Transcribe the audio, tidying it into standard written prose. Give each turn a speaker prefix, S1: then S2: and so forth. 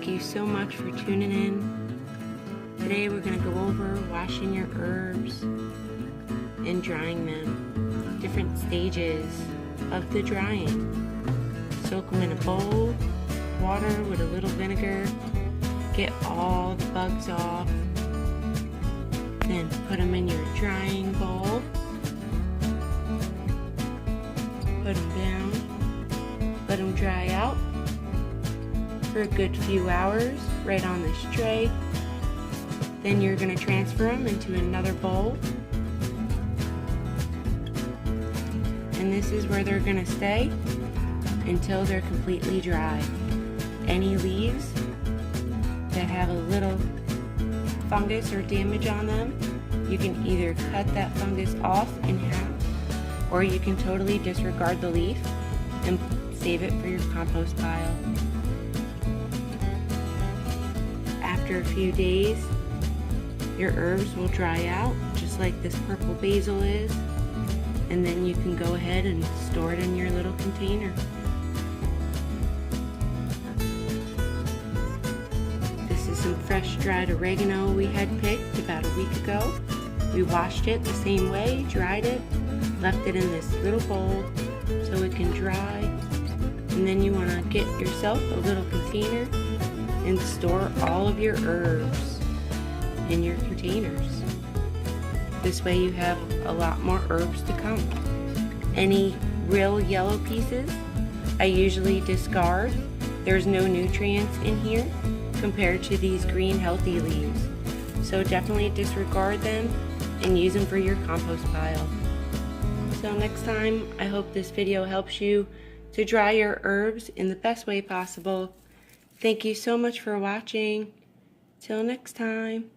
S1: Thank you so much for tuning in. Today we're going to go over washing your herbs and drying them. Different stages of the drying. Soak them in a bowl, water with a little vinegar. Get all the bugs off. Then put them in your drying bowl. Put them down. Let them dry out for a good few hours right on this tray. Then you're going to transfer them into another bowl. And this is where they're going to stay until they're completely dry. Any leaves that have a little fungus or damage on them, you can either cut that fungus off in half, or you can totally disregard the leaf and save it for your compost pile. After a few days, your herbs will dry out just like this purple basil is, and then you can go ahead and store it in your little container. This is some fresh dried oregano we had picked about a week ago. We washed it the same way, dried it, left it in this little bowl so it can dry, and then you want to get yourself a little container and store all of your herbs in your containers. This way you have a lot more herbs to come. Any real yellow pieces I usually discard. There's no nutrients in here compared to these green healthy leaves. So definitely disregard them and use them for your compost pile. So next time, I hope this video helps you to dry your herbs in the best way possible. Thank you so much for watching. Till next time.